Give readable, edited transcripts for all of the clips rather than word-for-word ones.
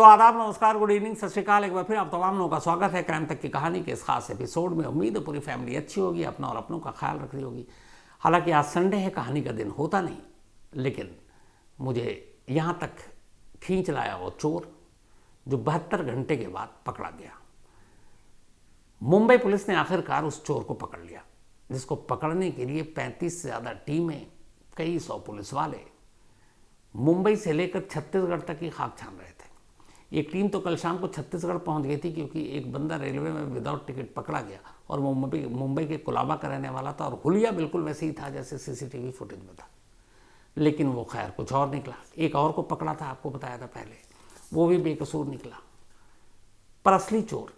तो आदाब, नमस्कार, गुड इवनिंग, सत श्रीकाल। एक बार फिर आप तमाम लोगों का स्वागत है क्राइम तक की कहानी के इस खास एपिसोड में। उम्मीद है पूरी फैमिली अच्छी होगी, अपना और अपनों का ख्याल रख रही होगी। हालांकि आज संडे है, कहानी का दिन होता नहीं, लेकिन मुझे यहाँ तक खींच लाया वो चोर जो 72 घंटे के बाद पकड़ा गया। मुंबई पुलिस ने आखिरकार उस चोर को पकड़ लिया, जिसको पकड़ने के लिए 35 से ज़्यादा टीमें, कई सौ पुलिस वाले मुंबई से लेकर छत्तीसगढ़ तक की खाक छान रहे थे। एक टीम तो कल शाम को छत्तीसगढ़ पहुंच गई थी, क्योंकि एक बंदा रेलवे में विदाउट टिकट पकड़ा गया और मुंबई के कुलाबा का रहने वाला था, और हुलिया बिल्कुल वैसे ही था जैसे सीसीटीवी फुटेज में था। लेकिन वो खैर कुछ और निकला। एक और को पकड़ा था, आपको बताया था पहले, वो भी बेकसूर निकला। पर असली चोर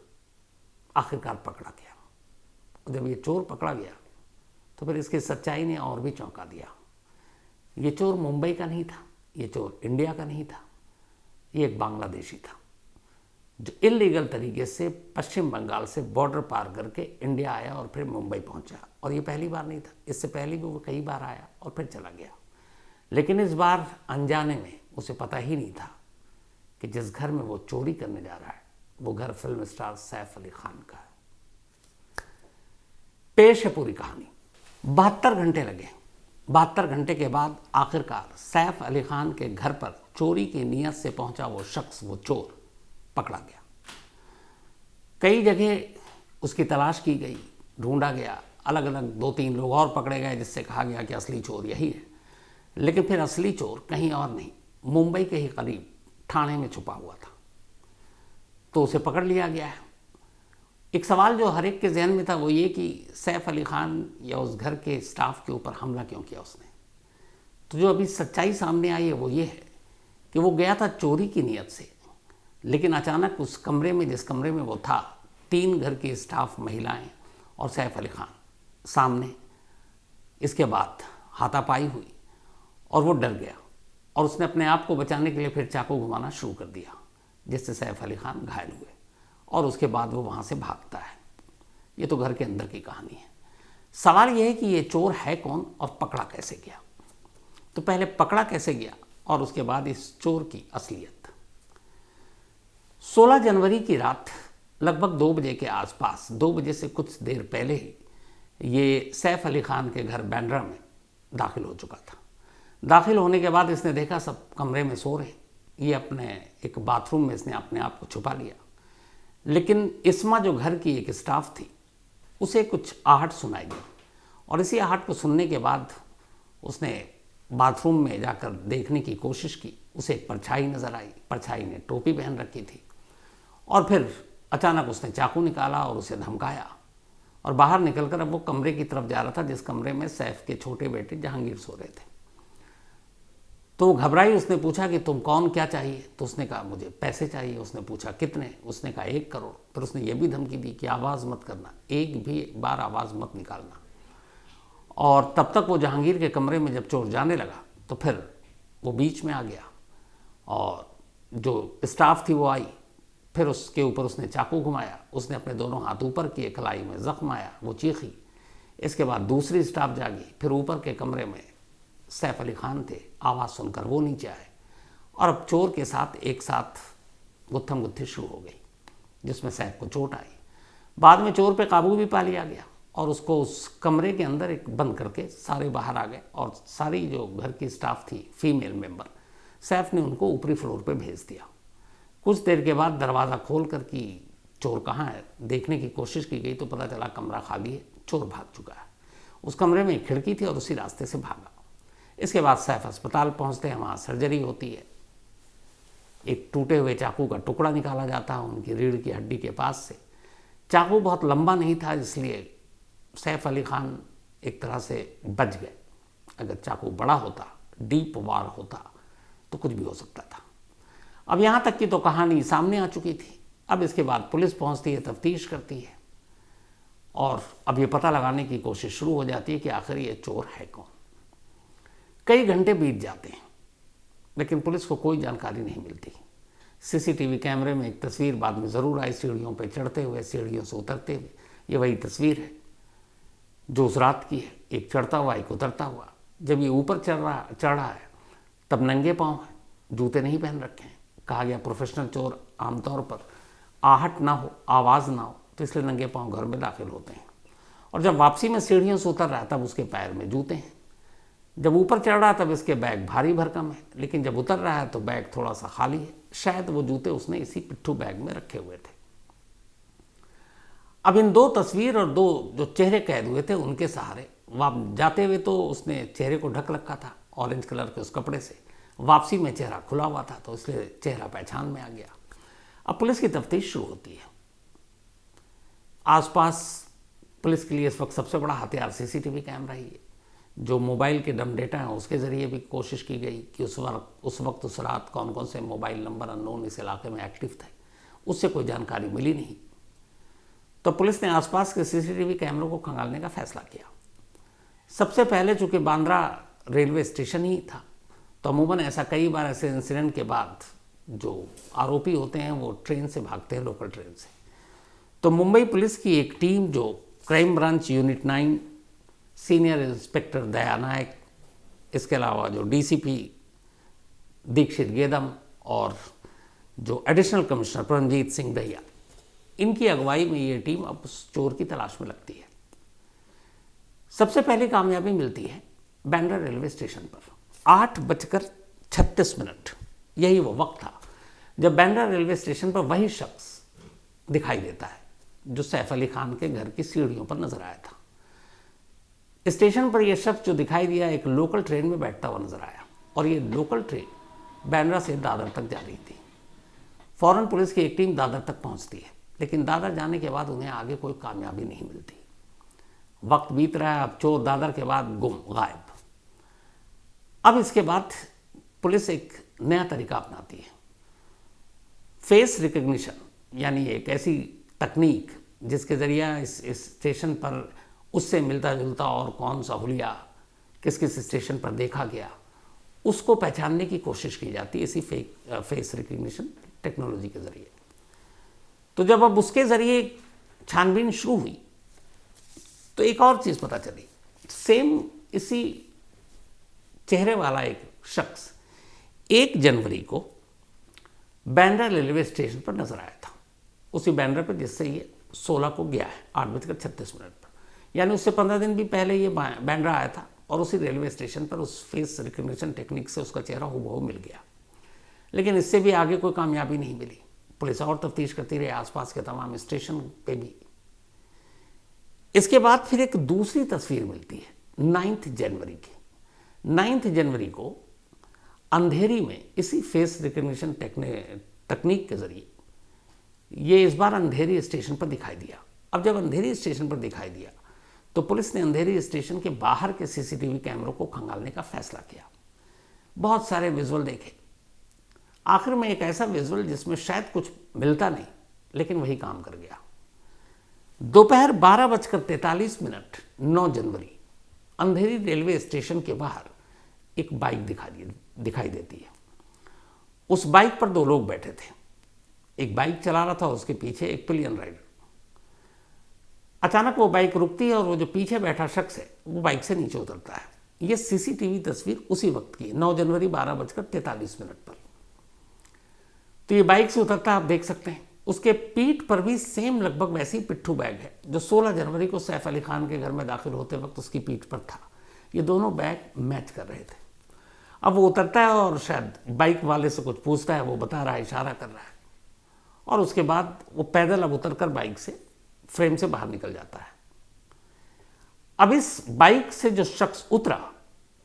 आखिरकार पकड़ा गया। जब ये चोर पकड़ा गया तो फिर इसकी सच्चाई ने और भी चौंका दिया। ये चोर मुंबई का नहीं था, ये चोर इंडिया का नहीं था, ये एक बांग्लादेशी था जो इलीगल तरीके से पश्चिम बंगाल से बॉर्डर पार करके इंडिया आया और फिर मुंबई पहुंचा। और ये पहली बार नहीं था, इससे पहले भी वो कई बार आया और फिर चला गया। लेकिन इस बार अनजाने में उसे पता ही नहीं था कि जिस घर में वो चोरी करने जा रहा है वो घर फिल्म स्टार सैफ अली खान का है। पेश है पूरी कहानी। 72 घंटे लगे। 72 घंटे के बाद आखिरकार सैफ अली खान के घर पर चोरी की नीयत से पहुंचा वो शख्स, वो चोर पकड़ा गया। कई जगह उसकी तलाश की गई, ढूंढा गया, अलग अलग 2-3 लोग और पकड़े गए, जिससे कहा गया कि असली चोर यही है। लेकिन फिर असली चोर कहीं और नहीं, मुंबई के ही करीब ठाणे में छुपा हुआ था। तो उसे पकड़ लिया गया है। एक सवाल जो हर एक के जहन में था वो ये कि सैफ अली खान या उस घर के स्टाफ के ऊपर हमला क्यों किया उसने। तो जो अभी सच्चाई सामने आई है वो ये है कि वो गया था चोरी की नीयत से, लेकिन अचानक उस कमरे में, जिस कमरे में वो था, 3 घर के स्टाफ, महिलाएं और सैफ अली खान सामने। इसके बाद हाथापाई हुई और वो डर गया और उसने अपने आप को बचाने के लिए फिर चाकू घुमाना शुरू कर दिया, जिससे सैफ अली खान घायल हुए और उसके बाद वो वहाँ से भागता है। ये तो घर के अंदर की कहानी है। सवाल ये है कि ये चोर है कौन और पकड़ा कैसे गया। तो पहले पकड़ा कैसे गया और उसके बाद इस चोर की असलियत। 16 जनवरी की रात लगभग 2 बजे के आसपास, 2 बजे से कुछ देर पहले ही ये सैफ अली खान के घर बांद्रा में दाखिल हो चुका था। दाखिल होने के बाद इसने देखा सब कमरे में सो रहे। ये अपने एक बाथरूम में इसने अपने आप को छुपा लिया। लेकिन इस्मा जो घर की एक स्टाफ थी, उसे कुछ आहट सुनाई दी और इसी आहट को सुनने के बाद उसने बाथरूम में जाकर देखने की कोशिश की। उसे एक परछाई नज़र आई। परछाई ने टोपी पहन रखी थी और फिर अचानक उसने चाकू निकाला और उसे धमकाया और बाहर निकलकर अब वो कमरे की तरफ जा रहा था, जिस कमरे में सैफ के छोटे बेटे जहांगीर सो रहे थे। तो वो घबराई। उसने पूछा कि तुम कौन, क्या चाहिए। तो उसने कहा मुझे पैसे चाहिए। उसने पूछा कितने। उसने कहा 1 करोड़। फिर उसने ये भी धमकी दी कि आवाज़ मत करना, एक भी बार आवाज़ मत निकालना। और तब तक वो जहांगीर के कमरे में जब चोर जाने लगा तो फिर वो बीच में आ गया और जो स्टाफ थी वो आई। फिर उसके ऊपर उसने चाकू घुमाया। उसने अपने दोनों हाथ ऊपर किए, कलाई में जख्म आया, वो चीखी। इसके बाद दूसरी स्टाफ जागी। फिर ऊपर के कमरे में सैफ अली खान थे। आवाज़ सुनकर वो नीचे आए और अब चोर के साथ एक साथ गुत्थम गुत्थी शुरू हो गई, जिसमें सैफ को चोट आई। बाद में चोर पे काबू भी पा लिया गया और उसको उस कमरे के अंदर एक बंद करके सारे बाहर आ गए और सारी जो घर की स्टाफ थी, फीमेल मेंबर, सैफ ने उनको ऊपरी फ्लोर पे भेज दिया। कुछ देर के बाद दरवाज़ा खोल कर कि चोर कहाँ है देखने की कोशिश की गई तो पता चला कमरा खाली है, चोर भाग चुका है। उस कमरे में एक खिड़की थी और उसी रास्ते से भागा। इसके बाद सैफ अस्पताल पहुँचते हैं, वहाँ सर्जरी होती है। एक टूटे हुए चाकू का टुकड़ा निकाला जाता है उनकी रीढ़ की हड्डी के पास से। चाकू बहुत लंबा नहीं था, इसलिए सैफ अली खान एक तरह से बच गए। अगर चाकू बड़ा होता, डीप वार होता, तो कुछ भी हो सकता था। अब यहाँ तक की तो कहानी सामने आ चुकी थी। अब इसके बाद पुलिस पहुँचती है, तफ्तीश करती है और अब ये पता लगाने की कोशिश शुरू हो जाती है कि आखिर ये चोर है कौन। कई घंटे बीत जाते हैं लेकिन पुलिस को कोई जानकारी नहीं मिलती। सीसीटीवी कैमरे में एक तस्वीर बाद में ज़रूर आई, सीढ़ियों पर चढ़ते हुए, सीढ़ियों से उतरते हुए। ये वही तस्वीर है जो उस रात की है, एक चढ़ता हुआ एक उतरता हुआ। जब ये ऊपर चढ़ रहा है तब नंगे पाँव है, जूते नहीं पहन रखे हैं, कहा गया प्रोफेशनल चोर आमतौर पर आहट ना हो, आवाज़ ना हो, तो इसलिए नंगे पांव घर में दाखिल होते हैं। और जब वापसी में सीढ़ियों से उतर रहा है तब उसके पैर में जूते हैं। जब ऊपर चढ़ रहा है तब इसके बैग भारी भरकम है, लेकिन जब उतर रहा है तो बैग थोड़ा सा खाली है। शायद वो जूते उसने इसी पिट्ठू बैग में रखे हुए थे। अब इन दो तस्वीर और दो जो चेहरे कैद हुए थे उनके सहारे जाते हुए तो उसने चेहरे को ढक रखा था ऑरेंज कलर के उस कपड़े से, वापसी में चेहरा खुला हुआ था तो इसलिए चेहरा पहचान में आ गया। अब पुलिस की तफ्तीश शुरू होती है। आसपास पुलिस के लिए इस वक्त सबसे बड़ा हथियार सीसीटीवी कैमरा ही है। जो मोबाइल के डम डेटा हैं उसके ज़रिए भी कोशिश की गई कि उस वक्त उस रात कौन कौन से मोबाइल नंबर अननोन इस इलाके में एक्टिव थे, उससे कोई जानकारी मिली नहीं। तो पुलिस ने आसपास के सीसीटीवी कैमरों को खंगालने का फैसला किया। सबसे पहले चूंकि बांद्रा रेलवे स्टेशन ही था, तो अमूमन ऐसा कई बार ऐसे इंसिडेंट के बाद जो आरोपी होते हैं वो ट्रेन से भागते हैं, लोकल ट्रेन से। तो मुंबई पुलिस की एक टीम जो crime branch unit 9 senior inspector Daya Nayak, इसके अलावा जो डीसीपी दीक्षित गेदम और जो एडिशनल कमिश्नर परमजीत सिंह दहिया, इनकी अगुवाई में ये टीम अब उस चोर की तलाश में लगती है। सबसे पहली कामयाबी मिलती है बांद्रा रेलवे स्टेशन पर 8:36। यही वो वक्त था जब बांद्रा रेलवे स्टेशन पर वही शख्स दिखाई देता है जो सैफ अली खान के घर की सीढ़ियों पर नजर आया था। स्टेशन पर यह शख्स जो दिखाई दिया एक लोकल ट्रेन में बैठता हुआ नजर आया और ये लोकल ट्रेन बांद्रा से दादर तक जा रही थी। फौरन पुलिस की एक टीम दादर तक पहुंचती है, लेकिन दादर जाने के बाद उन्हें आगे कोई कामयाबी नहीं मिलती। वक्त बीत रहा है, अब चोर दादर के बाद गायब। अब इसके बाद पुलिस एक नया तरीका अपनाती है, फेस रिकग्निशन, यानी एक ऐसी तकनीक जिसके जरिए इस स्टेशन पर उससे मिलता जुलता और कौन सा हुलिया किस किस स्टेशन पर देखा गया उसको पहचानने की कोशिश की जाती है इसी फेस रिकग्निशन टेक्नोलॉजी के जरिए। तो जब अब उसके जरिए छानबीन शुरू हुई तो एक और चीज़ पता चली। सेम इसी चेहरे वाला एक शख्स 1 जनवरी को बांद्रा रेलवे स्टेशन पर नजर आया था, उसी बांद्रा पर जिससे ये 16 को गया है 8:36 पर, यानी उससे 15 दिन भी पहले ये बांद्रा आया था और उसी रेलवे स्टेशन पर उस फेस रिकग्निशन टेक्निक से उसका चेहरा हूबहू मिल गया। लेकिन इससे भी आगे कोई कामयाबी नहीं मिली। पुलिस और तफ्तीश करती रही आसपास के तमाम स्टेशन पे भी। इसके बाद फिर एक दूसरी तस्वीर मिलती है 9 जनवरी की। 9 जनवरी को अंधेरी में इसी फेस रिकग्निशन तकनीक के जरिए ये इस बार अंधेरी स्टेशन पर दिखाई दिया। अब जब अंधेरी स्टेशन पर दिखाई दिया तो पुलिस ने अंधेरी स्टेशन के बाहर के सीसीटीवी कैमरों को खंगालने का फैसला किया। बहुत सारे विजुअल देखे, आखिर में एक ऐसा विजुअल जिसमें शायद कुछ मिलता नहीं, लेकिन वही काम कर गया। दोपहर 12:43 9 जनवरी अंधेरी रेलवे स्टेशन के बाहर एक बाइक दिखाई देती है। उस बाइक पर 2 लोग बैठे थे। एक बाइक चला रहा था, उसके पीछे एक पिलियन राइडर। अचानक वो बाइक रुकती है और वो जो पीछे बैठा शख्स है वो बाइक से नीचे उतरता है। ये सीसीटीवी तस्वीर उसी वक्त की है 9 जनवरी 12:43 पर। तो ये बाइक से उतरता है, आप देख सकते हैं। उसके पीठ पर भी सेम लगभग वैसी पिट्ठू बैग है जो 16 जनवरी को सैफ अली खान के घर में दाखिल होते वक्त उसकी पीठ पर था। ये दोनों बैग मैच कर रहे थे। अब वो उतरता है और शायद बाइक वाले से कुछ पूछता है, वो बता रहा है, इशारा कर रहा है, और उसके बाद वो पैदल अब उतरकर बाइक से फ्रेम से बाहर निकल जाता है। अब इस बाइक से जो शख्स उतरा,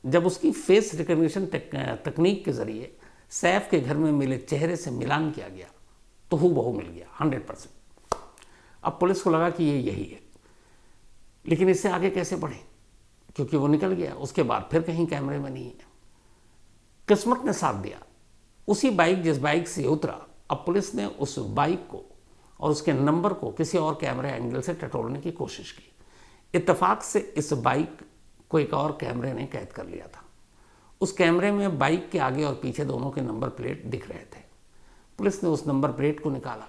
जब उसकी फेस रिकग्निशन तकनीक के जरिए सैफ के घर में मिले चेहरे से मिलान किया गया तो हूबहू मिल गया 100%। अब पुलिस को लगा कि ये यही है, लेकिन इससे आगे कैसे बढ़े, क्योंकि वो निकल गया। उसके बाद फिर कहीं कैमरे में नहीं है। किस्मत ने साथ दिया, उसी बाइक जिस बाइक से उतरा, अब पुलिस ने उस बाइक को और उसके नंबर को किसी और कैमरे एंगल से टटोलने की कोशिश की। इत्तेफाक से इस बाइक को एक और कैमरे ने कैद कर लिया था। उस कैमरे में बाइक के आगे और पीछे दोनों के नंबर प्लेट दिख रहे थे। पुलिस ने उस नंबर प्लेट को निकाला।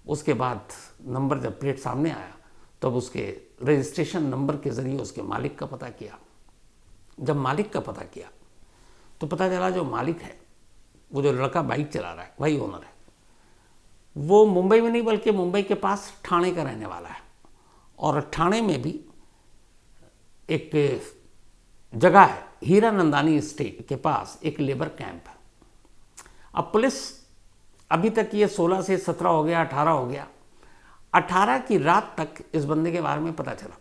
उसके बाद नंबर जब प्लेट सामने आया तब उसके रजिस्ट्रेशन नंबर के जरिए उसके मालिक का पता किया। जब मालिक का पता किया तो पता चला जो मालिक है वो जो लड़का बाइक चला रहा है वही ओनर है। वो मुंबई में नहीं बल्कि मुंबई के पास ठाणे का रहने वाला है, और ठाणे में भी एक जगह है हीरानंदानी एस्टेट के पास एक लेबर कैंप है। अब पुलिस अभी तक ये 16 से 17 हो गया, 18 हो गया, 18 की रात तक इस बंदे के बारे में पता चला।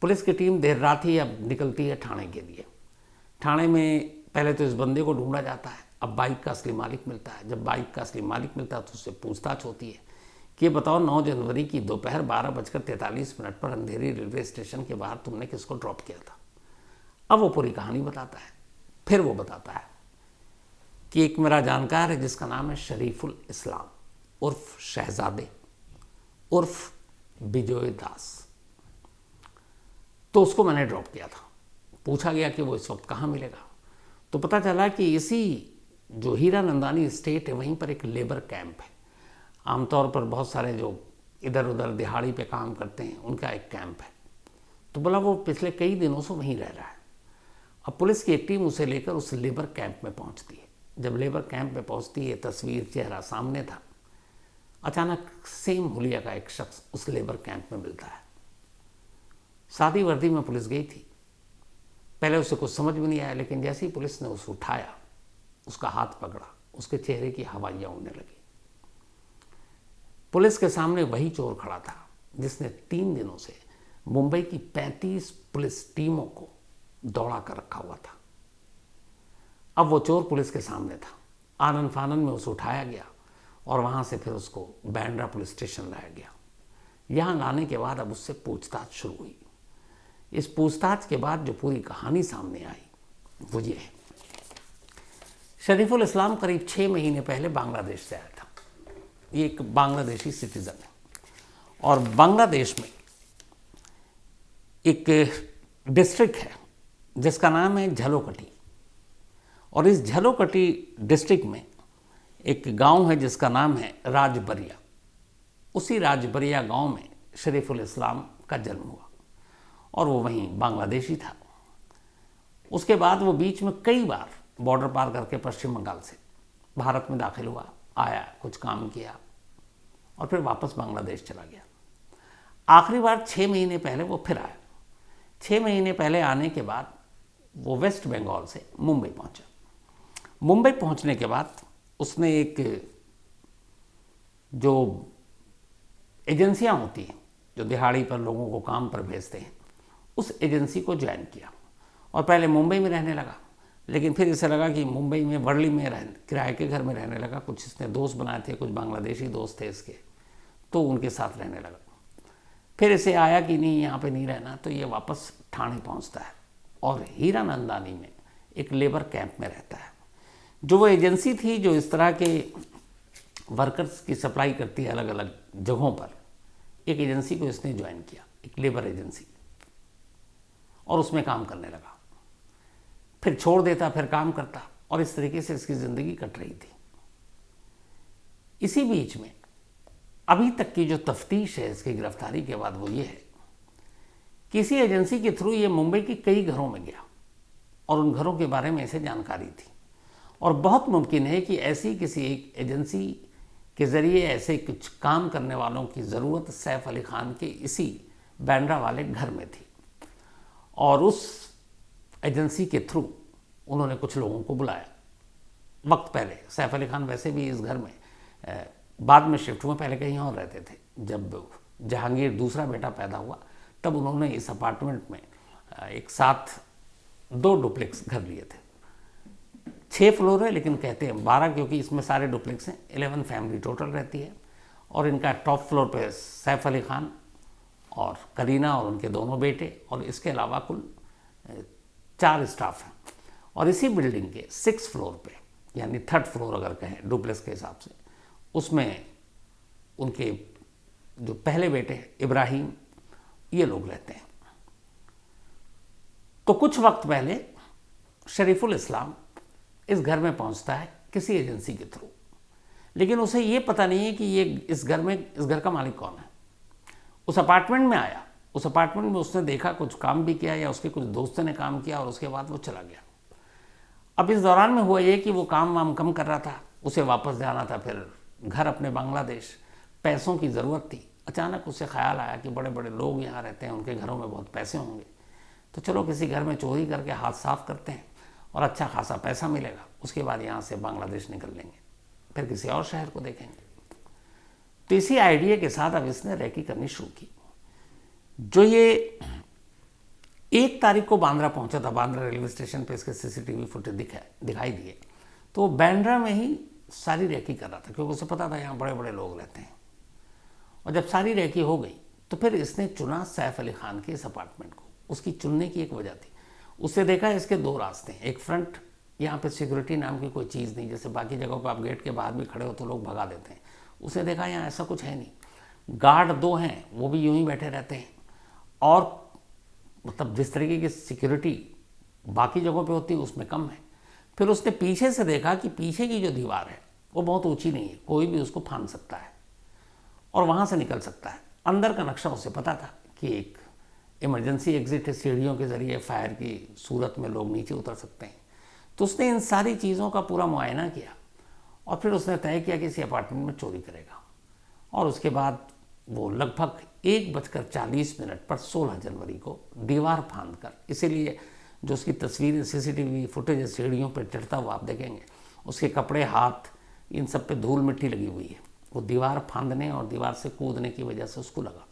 पुलिस की टीम देर रात ही अब निकलती है ठाणे के लिए। ठाणे में पहले तो इस बंदे को ढूंढा जाता है। अब बाइक का असली मालिक मिलता है। जब बाइक का असली मालिक मिलता है तो उससे पूछताछ होती है कि बताओ 9 जनवरी की दोपहर 12:43 पर अंधेरी रेलवे स्टेशन के बाहर तुमने किसको ड्रॉप किया था। अब वो पूरी कहानी बताता है। फिर वो बताता है कि एक मेरा जानकार है जिसका नाम है शरीफुल इस्लाम उर्फ शहजादे उर्फ बिजोय दास, तो उसको मैंने ड्रॉप किया था। पूछा गया कि वो इस वक्त कहाँ मिलेगा, तो पता चला कि इसी जो हीरानंदानी स्टेट है वहीं पर एक लेबर कैंप है। आमतौर पर बहुत सारे जो इधर उधर दिहाड़ी पे काम करते हैं उनका एक कैंप है। तो बोला वो पिछले कई दिनों से वहीं रह रहा है। अब पुलिस की एक टीम उसे लेकर उस लेबर कैंप में पहुंचती है। जब लेबर कैंप में पहुंचती है, तस्वीर चेहरा सामने था, अचानक सेम हुलिया का एक शख्स उस लेबर कैंप में मिलता है। सादी वर्दी में पुलिस गई थी। पहले उसे कुछ समझ में नहीं आया, लेकिन जैसे ही पुलिस ने उसे उठाया, उसका हाथ पकड़ा, उसके चेहरे की हवाइयाँ उड़ने लगी। पुलिस के सामने वही चोर खड़ा था जिसने 3 दिनों से मुंबई की 35 पुलिस टीमों को दौड़ा कर रखा हुआ था। अब वो चोर पुलिस के सामने था। आनन फानन में उसे उठाया गया और वहाँ से फिर उसको बांद्रा पुलिस स्टेशन लाया गया। यहाँ लाने के बाद अब उससे पूछताछ शुरू हुई। इस पूछताछ के बाद जो पूरी कहानी सामने आई वो ये है। शरीफुल इस्लाम करीब 6 महीने पहले बांग्लादेश से आया था। ये एक बांग्लादेशी सिटीज़न है और बांग्लादेश में एक डिस्ट्रिक्ट है जिसका नाम है झलोकटी, और इस झलोकटी डिस्ट्रिक्ट में एक गांव है जिसका नाम है राजबरिया। उसी राजबरिया गांव में शरीफुल इस्लाम का जन्म हुआ और वो वहीं बांग्लादेशी था। उसके बाद वो बीच में कई बार बॉर्डर पार करके पश्चिम बंगाल से भारत में दाखिल हुआ, आया, कुछ काम किया और फिर वापस बांग्लादेश चला गया। आखिरी बार 6 महीने पहले वो फिर आया। 6 महीने पहले आने के बाद वो वेस्ट बंगाल से मुंबई पहुंचा। मुंबई पहुंचने के बाद उसने एक जो एजेंसियां होती हैं जो दिहाड़ी पर लोगों को काम पर भेजते हैं, उस एजेंसी को ज्वाइन किया और पहले मुंबई में रहने लगा। लेकिन फिर इसे लगा कि मुंबई में वर्ली में किराए के घर में रहने लगा। कुछ इसने दोस्त बनाए थे, कुछ बांग्लादेशी दोस्त थे इसके, तो उनके साथ रहने लगा। फिर इसे आया कि नहीं यहाँ पे नहीं रहना, तो ये वापस ठाणे पहुँचता है और हीरानंदानी में एक लेबर कैंप में रहता है। जो वो एजेंसी थी जो इस तरह के वर्कर्स की सप्लाई करती है अलग अलग जगहों पर, एक एजेंसी को इसने ज्वाइन किया, एक लेबर एजेंसी, और उसमें काम करने लगा। फिर छोड़ देता, फिर काम करता, और इस तरीके से इसकी ज़िंदगी कट रही थी। इसी बीच में अभी तक की जो तफ्तीश है इसकी गिरफ्तारी के बाद वो ये है, किसी एजेंसी के थ्रू ये मुंबई के कई घरों में गया और उन घरों के बारे में इसे जानकारी थी, और बहुत मुमकिन है कि ऐसी किसी एक एजेंसी के ज़रिए ऐसे कुछ काम करने वालों की ज़रूरत सैफ अली खान के इसी बांद्रा वाले घर में थी, और उस एजेंसी के थ्रू उन्होंने कुछ लोगों को बुलाया। वक्त पहले सैफ अली खान वैसे भी इस घर में बाद में शिफ्ट हुए, पहले कहीं और रहते थे। जब जहांगीर दूसरा बेटा पैदा हुआ तब उन्होंने इस अपार्टमेंट में एक साथ 2 डुप्लेक्स घर लिए थे। 6 फ्लोर है लेकिन कहते हैं 12, क्योंकि इसमें सारे डुप्लेक्स हैं। 11 फैमिली टोटल रहती है, और इनका टॉप फ्लोर पे सैफ अली खान और करीना और उनके दोनों बेटे, और इसके अलावा कुल 4 स्टाफ हैं। और इसी बिल्डिंग के 6 फ्लोर पे, यानी 3rd फ्लोर अगर कहें डुप्लेक्स के हिसाब से, उसमें उनके जो पहले बेटे हैं इब्राहिम, ये लोग रहते हैं। तो कुछ वक्त पहले शरीफुल इस्लाम इस घर में पहुंचता है किसी एजेंसी के थ्रू, लेकिन उसे ये पता नहीं है कि ये इस घर का मालिक कौन है। उस अपार्टमेंट में आया, उस अपार्टमेंट में उसने देखा, कुछ काम भी किया या उसके कुछ दोस्तों ने काम किया, और उसके बाद वो चला गया। अब इस दौरान में हुआ ये कि वो काम वाम कम कर रहा था, उसे वापस जाना था फिर घर अपने बांग्लादेश, पैसों की ज़रूरत थी। अचानक उसे ख्याल आया कि बड़े बड़े लोग यहाँ रहते हैं, उनके घरों में बहुत पैसे होंगे, तो चलो किसी घर में चोरी करके हाथ साफ करते हैं और अच्छा खासा पैसा मिलेगा, उसके बाद यहाँ से बांग्लादेश निकल लेंगे, फिर किसी और शहर को देखेंगे। तो इसी आइडिया के साथ अब इसने रैकी करनी शुरू की। जो ये 1 तारीख को बांद्रा पहुंचा था, बांद्रा रेलवे स्टेशन पे इसके सीसीटीवी फुटेज दिखाई दिए, तो वो बांद्रा में ही सारी रैकी कर रहा था, क्योंकि उसे पता था यहाँ बड़े बड़े लोग रहते हैं। और जब सारी रैकी हो गई तो फिर इसने चुना सैफ अली खान के इस अपार्टमेंट को। उसकी चुनने की एक वजह थी, उससे देखा इसके 2 रास्ते हैं, एक फ्रंट, यहाँ पे सिक्योरिटी नाम की कोई चीज़ नहीं, जैसे बाकी जगहों पर आप गेट के बाहर भी खड़े हो तो लोग भगा देते हैं, उसे देखा यहाँ ऐसा कुछ है नहीं, गार्ड 2 हैं, वो भी यूं ही बैठे रहते हैं, और मतलब जिस तरीके की सिक्योरिटी बाकी जगहों पे होती है उसमें कम है। फिर उसने पीछे से देखा कि पीछे की जो दीवार है वो बहुत ऊंची नहीं है, कोई भी उसको फांद सकता है और वहाँ से निकल सकता है। अंदर का नक्शा उसे पता था कि एक इमरजेंसी एग्जिट है, सीढ़ियों के ज़रिए फायर की सूरत में लोग नीचे उतर सकते हैं। तो उसने इन सारी चीज़ों का पूरा मुआयना किया और फिर उसने तय किया कि इसी अपार्टमेंट में चोरी करेगा। और उसके बाद वो लगभग 1:40 पर 16 जनवरी को दीवार फांद कर, इसीलिए जो उसकी तस्वीरें सीसीटीवी फुटेज सीढ़ियों पर चढ़ता हुआ आप देखेंगे, उसके कपड़े, हाथ, इन सब पे धूल मिट्टी लगी हुई है। वो दीवार फांदने और दीवार से कूदने की वजह से उसको लगा।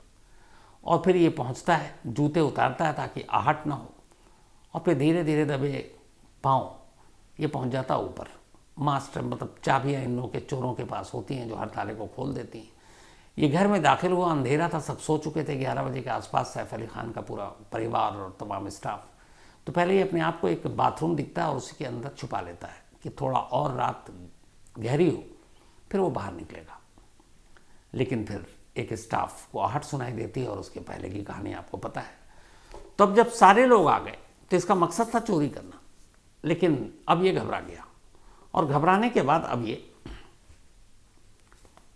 और फिर ये पहुंचता है, जूते उतारता है ताकि आहट ना हो, और फिर धीरे धीरे दबे पाँव ये पहुंच जाता ऊपर। मास्टर मतलब चाबियाँ इन लोगों के चोरों के पास होती हैं जो हर ताले को खोल देती हैं। ये घर में दाखिल हुआ, अंधेरा था, सब सो चुके थे। 11 बजे के आसपास सैफ अली खान का पूरा परिवार और तमाम स्टाफ। तो पहले ये अपने आप को एक बाथरूम दिखता है और उसी के अंदर छुपा लेता है कि थोड़ा और रात गहरी हो फिर वो बाहर निकलेगा। लेकिन फिर एक स्टाफ को आहट सुनाई देती है और उसके पहले की कहानी आपको पता है। तो अब जब सारे लोग आ गए तो इसका मकसद था चोरी करना, लेकिन अब ये घबरा गया और घबराने के बाद अब ये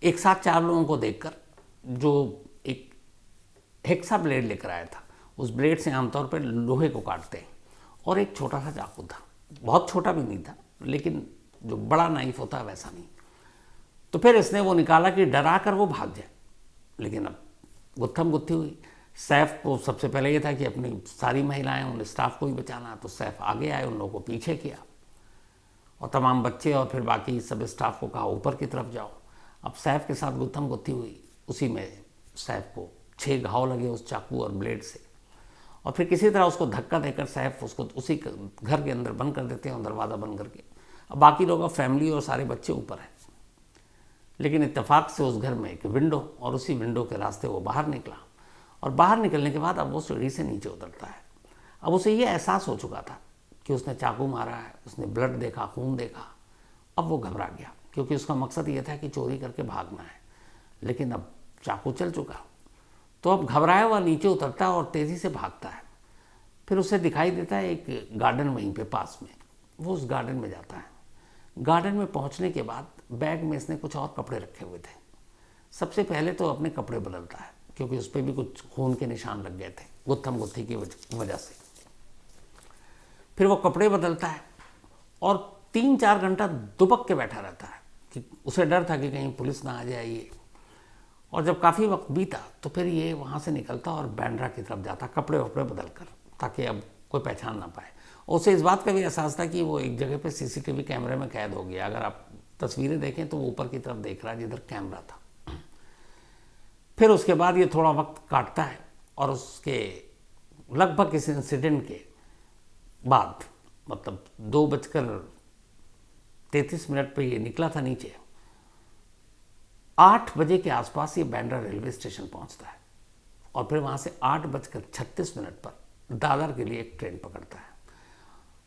एक साथ 4 लोगों को देखकर जो एक हेक्सा ब्लेड लेकर आया था, उस ब्लेड से आमतौर पर लोहे को काटते हैं, और एक छोटा सा चाकू था, बहुत छोटा भी नहीं था लेकिन जो बड़ा नाइफ होता है वैसा नहीं। तो फिर इसने वो निकाला कि डरा कर वो भाग जाए, लेकिन अब गुत्थम गुत्थी हुई। सैफ को सबसे पहले ये था कि अपनी सारी महिलाएं, उन स्टाफ को भी बचाना, तो सैफ आगे आए, उन लोगों को पीछे किया और तमाम बच्चे और फिर बाकी सब स्टाफ को कहा ऊपर की तरफ जाओ। अब सैफ के साथ गुत्थम गुत्थी हुई, उसी में सैफ को 6 घाव लगे उस चाकू और ब्लेड से, और फिर किसी तरह उसको धक्का देकर सैफ उसको उसी घर के अंदर बंद कर देते हैं, दरवाज़ा बंद करके। अब बाकी लोग, अब फैमिली और सारे बच्चे ऊपर हैं, लेकिन इत्तेफाक से उस घर में एक विंडो, और उसी विंडो के रास्ते वो बाहर निकला। और बाहर निकलने के बाद अब वो सीढ़ी से नीचे उतरता है। अब उसे ये एहसास हो चुका था कि उसने चाकू मारा है, उसने ब्लड देखा, खून देखा। अब वो घबरा गया क्योंकि उसका मकसद ये था कि चोरी करके भागना है, लेकिन अब चाकू चल चुका। तो अब घबराया हुआ नीचे उतरता है और तेज़ी से भागता है। फिर उसे दिखाई देता है एक गार्डन वहीं पे पास में, वो उस गार्डन में जाता है। गार्डन में पहुंचने के बाद बैग में इसने कुछ और कपड़े रखे हुए थे। सबसे पहले तो अपने कपड़े बदलता है क्योंकि उस पर भी कुछ खून के निशान लग गए थे गुत्थम गुत्थी की वजह से। फिर वो कपड़े बदलता है और 3-4 घंटा दुबक के बैठा रहता है कि उसे डर था कि कहीं पुलिस ना आ जाए ये। और जब काफ़ी वक्त बीता तो फिर ये वहाँ से निकलता और बांद्रा की तरफ जाता, कपड़े वपड़े बदल कर, ताकि अब कोई पहचान ना पाए। और उसे इस बात का भी एहसास था कि वो एक जगह पे सीसीटीवी कैमरे में कैद हो गया। अगर आप तस्वीरें देखें तो वो ऊपर की तरफ देख रहा है जिधर कैमरा था। फिर उसके बाद ये थोड़ा वक्त काटता है और उसके लगभग इस इंसिडेंट के बाद, मतलब 2:33 पे ये निकला था नीचे, 8 बजे के आसपास ये बांद्रा रेलवे स्टेशन पहुंचता है और फिर वहाँ से 8:36 पर दादर के लिए एक ट्रेन पकड़ता है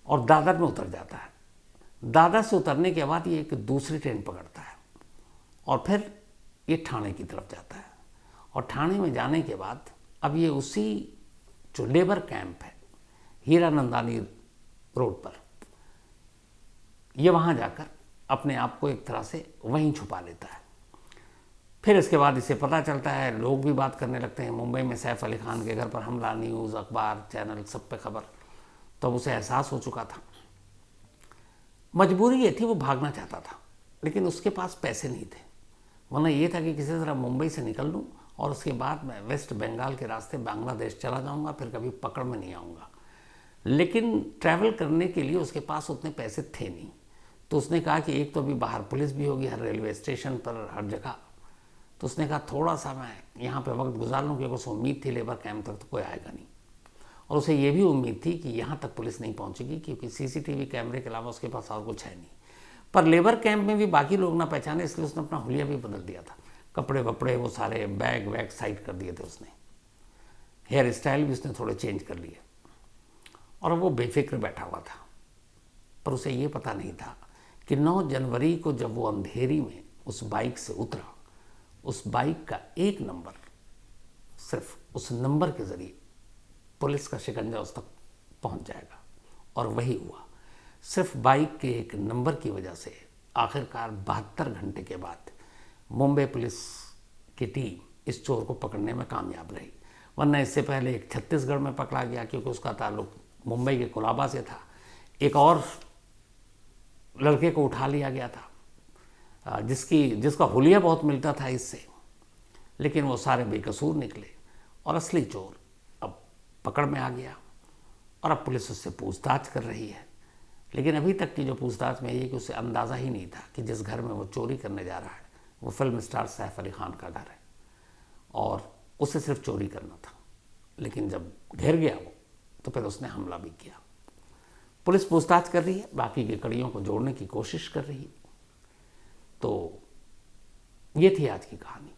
और दादर में उतर जाता है। दादर से उतरने के बाद ये एक दूसरी ट्रेन पकड़ता है और फिर ये ठाणे की तरफ जाता है। और ठाणे में जाने के बाद अब ये उसी जो लेबर कैंप है हीरानंदानी रोड पर, ये वहाँ जाकर अपने आप को एक तरह से वहीं छुपा लेता है। फिर इसके बाद इसे पता चलता है, लोग भी बात करने लगते हैं, मुंबई में सैफ अली खान के घर पर हमला, न्यूज़, अखबार, चैनल, सब पे खबर। तब उसे एहसास हो चुका था मजबूरी ये थी, वो भागना चाहता था लेकिन उसके पास पैसे नहीं थे, वरना ये था कि किसी तरह मुंबई से निकल लूँ और उसके बाद मैं वेस्ट बंगाल के रास्ते बांग्लादेश चला जाऊँगा, फिर कभी पकड़ में नहीं आऊँगा। लेकिन ट्रैवल करने के लिए उसके पास उतने पैसे थे नहीं। तो उसने कहा कि एक तो अभी बाहर पुलिस भी होगी हर रेलवे स्टेशन पर, हर जगह। तो उसने कहा थोड़ा सा मैं यहाँ पे वक्त गुजार लूँ, क्योंकि उसे उम्मीद थी लेबर कैंप तक तो कोई आएगा नहीं, और उसे ये भी उम्मीद थी कि यहाँ तक पुलिस नहीं पहुँचेगी क्योंकि सीसीटीवी कैमरे के अलावा उसके पास और कुछ है नहीं। पर लेबर कैंप में भी बाकी लोग ना पहचाने, इसलिए उसने अपना हुलिया भी बदल दिया था। कपड़े वपड़े वो सारे बैग वैग साइड कर दिए थे उसने, हेयर स्टाइल भी उसने थोड़े चेंज कर लिए, और वो बेफिक्र बैठा हुआ था। पर उसे ये पता नहीं था कि 9 जनवरी को जब वो अंधेरी में उस बाइक से उतरा, उस बाइक का एक नंबर, सिर्फ उस नंबर के ज़रिए पुलिस का शिकंजा उस तक पहुंच जाएगा। और वही हुआ। सिर्फ बाइक के एक नंबर की वजह से आखिरकार 72 घंटे के बाद मुंबई पुलिस की टीम इस चोर को पकड़ने में कामयाब रही। वरना इससे पहले एक छत्तीसगढ़ में पकड़ा गया क्योंकि उसका ताल्लुक मुंबई के कोलाबा से था। एक और लड़के को उठा लिया गया था जिसका हुलिया बहुत मिलता था इससे, लेकिन वो सारे बेकसूर निकले और असली चोर अब पकड़ में आ गया और अब पुलिस उससे पूछताछ कर रही है। लेकिन अभी तक की जो पूछताछ में ये कि उसे अंदाज़ा ही नहीं था कि जिस घर में वो चोरी करने जा रहा है वो फिल्म स्टार सैफ अली खान का घर है और उसे सिर्फ चोरी करना था। लेकिन जब घिर गया वो, तो फिर उसने हमला भी किया। पुलिस पूछताछ कर रही है, बाकी की कड़ियों को जोड़ने की कोशिश कर रही है। तो ये थी आज की कहानी।